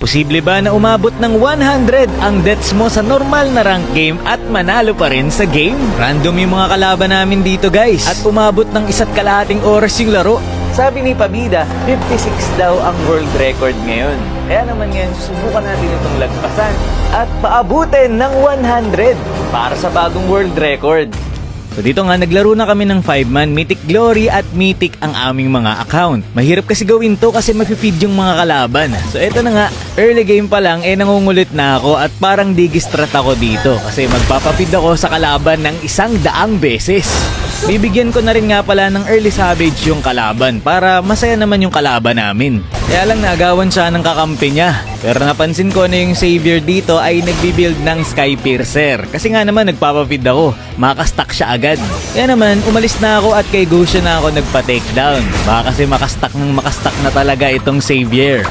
Posible ba na umabot ng 100 ang deaths mo sa normal na rank game at manalo pa rin sa game? Random yung mga kalaban namin dito guys at umabot ng 1.5 oras yung laro. Sabi ni Pabida, 56 daw ang world record ngayon. Kaya naman ngayon, subukan natin itong lagpasan at paabutin ng 100 para sa bagong world record. So dito nga, naglaro na kami ng 5-man, Mythic Glory at Mythic ang aming mga account. Mahirap kasi gawin to kasi mapipid yung mga kalaban. So eto na nga, early game pa lang nangungulit na ako at parang digistrat ako dito kasi magpapapid ako sa kalaban ng 100 beses. Bibigyan ko na rin nga pala ng early savage yung kalaban para masaya naman yung kalaban namin. Kaya lang naagawan siya ng kakampi niya. Pero napansin ko na yung savior dito ay nagbibuild ng Sky Piercer. Kasi nga naman nagpapapid ako, makastack siya agad. Kaya naman umalis na ako at kay Gusha na ako nagpa-takedown. Baka kasi makastack na talaga itong savior.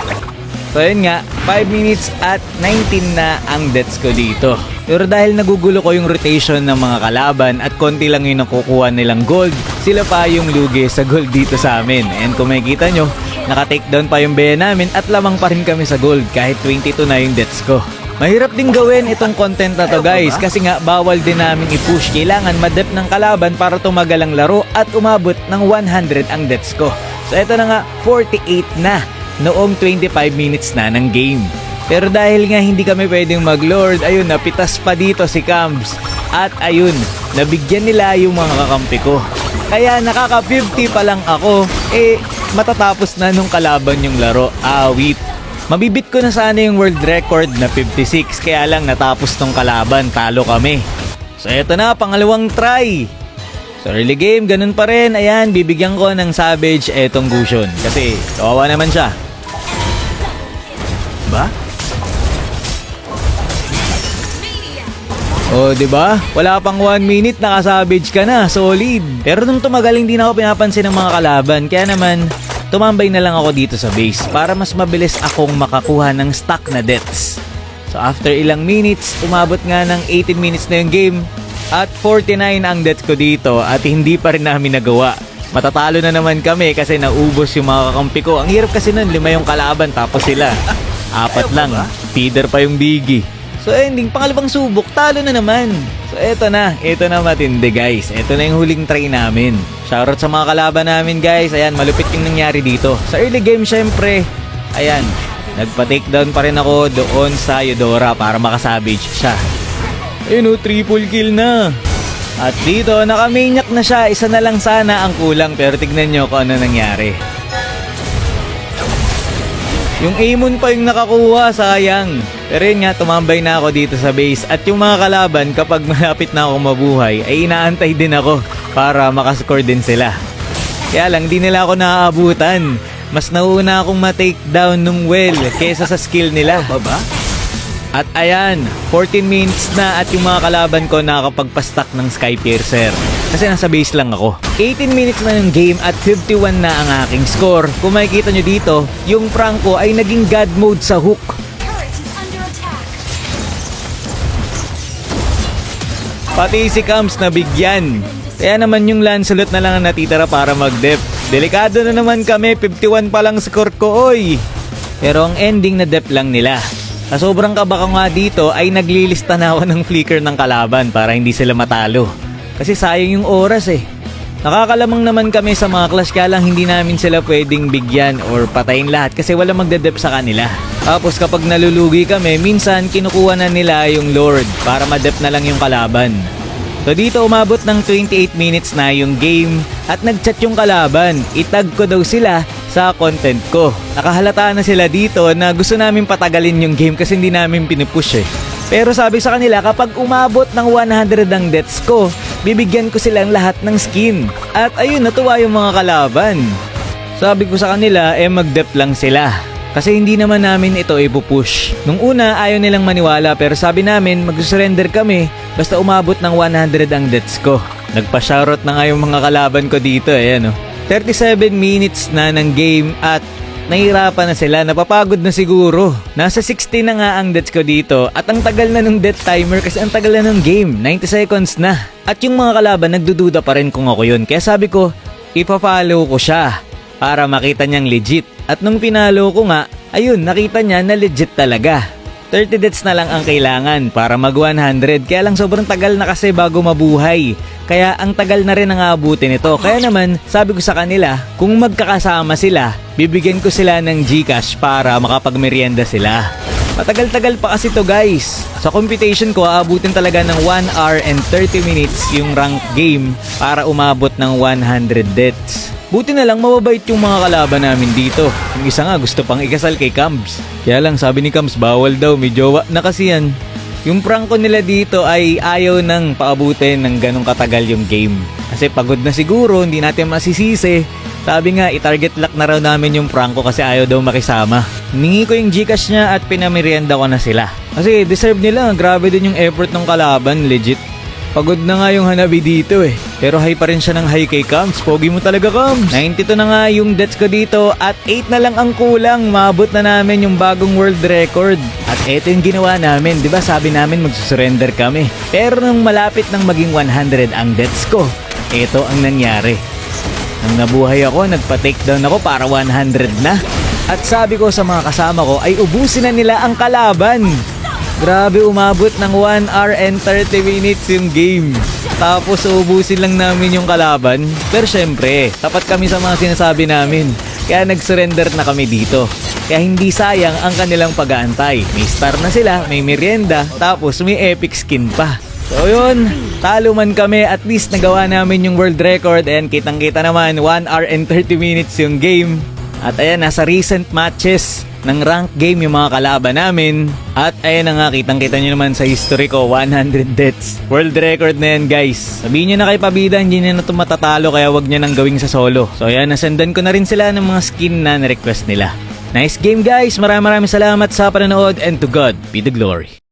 So yun nga, 5 minutes at 19 na ang deaths ko dito. Pero dahil nagugulo ko yung rotation ng mga kalaban at konti lang yung nakukuha nilang gold, sila pa yung lugi sa gold dito sa amin. And kung makikita nyo, naka-takedown pa yung beya namin at lamang pa rin kami sa gold kahit 22 na yung deaths ko. Mahirap din gawin itong content na to guys kasi nga bawal din namin i-push. Kailangan ma-dep ng kalaban para tumagal ang laro at umabot ng 100 ang deaths ko. So eto na nga, 48 na noong 25 minutes na ng game. Pero dahil nga hindi kami pwedeng mag-lord, ayun, napitas pa dito si Cams. At ayun, nabigyan nila yung mga kakampi ko. Kaya nakaka-50 pa lang ako, matatapos na nung kalaban yung laro. Awit. Mabibit ko na sana yung world record na 56, kaya lang natapos tong kalaban, talo kami. So eto na, pangalawang try. So early game, ganun pa rin. Ayan, bibigyan ko ng savage etong Gusion. Kasi kawawa naman siya. Ba? Oh, 'di ba? Wala pang 1 minute naka-savage ka na, solid. Pero nung tumagal hindi na ako pinapansin ng mga kalaban, kaya naman tumambay na lang ako dito sa base para mas mabilis akong makakuha ng stack na deaths. So after ilang minutes, umabot nga ng 18 minutes na yung game at 49 ang deaths ko dito at hindi pa rin namin nagawa. Matatalo na naman kami kasi naubos yung mga kakampi ko. Ang hirap kasi nun, 5 yung kalaban tapos sila 4 lang, feeder pa yung Biggie. So ending, pangalawang subok, talo na naman. So eto na matindi guys. Eto na yung huling try namin. Shoutout sa mga kalaban namin guys. Ayan, malupit yung nangyari dito. Sa early game syempre, ayan, nagpa-takedown pa rin ako doon sa Eudora para makasavage siya. Ayun o, triple kill na. At dito, nakamaniac na siya. Isa na lang sana ang kulang pero tignan nyo kung ano nangyari. Yung Amon pa yung nakakuha, sayang. Pero yun nga, tumambay na ako dito sa base. At yung mga kalaban, kapag malapit na ako mabuhay, ay inaantay din ako para makascore din sila. Kaya lang, di nila ako naaabutan. Mas nauna akong ma-takedown nung well kesa sa skill nila. Ba? At ayan, 14 minutes na at yung mga kalaban ko nakakapagpastack ng Sky Piercer. Kasi nasa base lang ako. 18 minutes na yung game at 51 na ang aking score. Kung makikita nyo dito, yung Franco ay naging God mode sa hook. Pati si Cams nabigyan. Kaya naman yung Lancelot na lang ang natitira para mag-dep. Delikado na naman kami, 51 pa lang score ko, oy. Pero ang ending na dep lang nila. Sa sobrang kaba ko nga dito ay naglilista na ako ng flicker ng kalaban para hindi sila matalo. Kasi sayang yung oras Nakakalamang naman kami sa mga clash kaya lang hindi namin sila pwedeng bigyan or patayin lahat kasi wala magdedep sa kanila. Tapos kapag nalulugi kami, minsan kinukuha na nila yung Lord para madep na lang yung kalaban. So dito umabot ng 28 minutes na yung game at nagchat yung kalaban. Itag ko daw sila sa content ko. Nakahalata na sila dito na gusto namin patagalin yung game kasi hindi namin pinupush Pero sabi sa kanila kapag umabot ng 100 ang deaths ko, bibigyan ko silang lahat ng skin. At ayun, natuwa yung mga kalaban. Sabi ko sa kanila, mag-dep lang sila. Kasi hindi naman namin ito ipupush. Nung una, ayaw nilang maniwala pero sabi namin, mag-surrender kami basta umabot ng 100 ang deaths ko. Nagpa-shoutout na nga yung mga kalaban ko dito, 37 minutes na ng game at nahirapan na sila, napapagod na siguro. Nasa 60 na nga ang deaths ko dito at ang tagal na ng death timer kasi ang tagal na ng game, 90 seconds na. At yung mga kalaban nagdududa pa rin kung ako yun. Kaya sabi ko, ipa-follow ko siya para makita niyang legit. At nung pinalo ko nga, ayun, nakita niya na legit talaga. 30 deaths na lang ang kailangan para mag 100, kaya lang sobrang tagal na kasi bago mabuhay. Kaya ang tagal na rin ang aabutin nito. Kaya naman, sabi ko sa kanila, kung magkakasama sila, bibigyan ko sila ng GCash para makapagmerienda sila. Matagal-tagal pa kasi to guys. Sa computation ko, aabutin talaga ng 1 hour and 30 minutes yung rank game para umabot ng 100 deaths. Buti na lang mababait yung mga kalaban namin dito. Yung isa nga gusto pang ikasal kay Cambs. Kaya lang sabi ni Cambs bawal daw, may jowa na kasi yan. Yung prangko nila dito ay ayaw nang paabutin ng ganong katagal yung game. Kasi pagod na siguro, hindi natin masisisi. Sabi nga, i-target lock na raw namin yung prangko kasi ayaw daw makisama. Ningi ko yung Gcash niya at pinamerienda ko na sila. Kasi deserve nila, grabe din yung effort ng kalaban, legit. Pagod na nga yung Hanabi dito eh. Pero high pa rin siya ng high kay Cambs. Pogi mo talaga, Cambs. 92 na nga yung deaths ko dito at 8 na lang ang kulang. Maabot na namin yung bagong world record. At eto yung ginawa namin. Diba sabi namin magsusurrender kami. Pero nung malapit ng maging 100 ang deaths ko, eto ang nangyari. Nang nabuhay ako, nagpa-takedown ako para 100 na. At sabi ko sa mga kasama ko ay ubusin na nila ang kalaban. Grabe, umabot ng 1 hour and 30 minutes yung game. Tapos ubusin lang namin yung kalaban. Pero syempre, tapat kami sa mga sinasabi namin. Kaya nag-surrender na kami dito. Kaya hindi sayang ang kanilang pag-aantay. May star na sila, may merienda, tapos may epic skin pa. So yun, talo man kami, at least nagawa namin yung world record. And kitang-kita naman, 1 hour and 30 minutes yung game. At ayan, nasa recent matches ng rank game yung mga kalaban namin. At ayan na nga, kitang-kita nyo naman sa history ko, 100 deaths. World record na yan guys. Sabihin nyo na kay Pabida, hindi nyo na ito matatalo, kaya wag nyo nang gawing sa solo. So ayan, nasendan ko na rin sila ng mga skin na na-request nila. Nice game guys, maraming salamat sa panonood, and to God be the glory.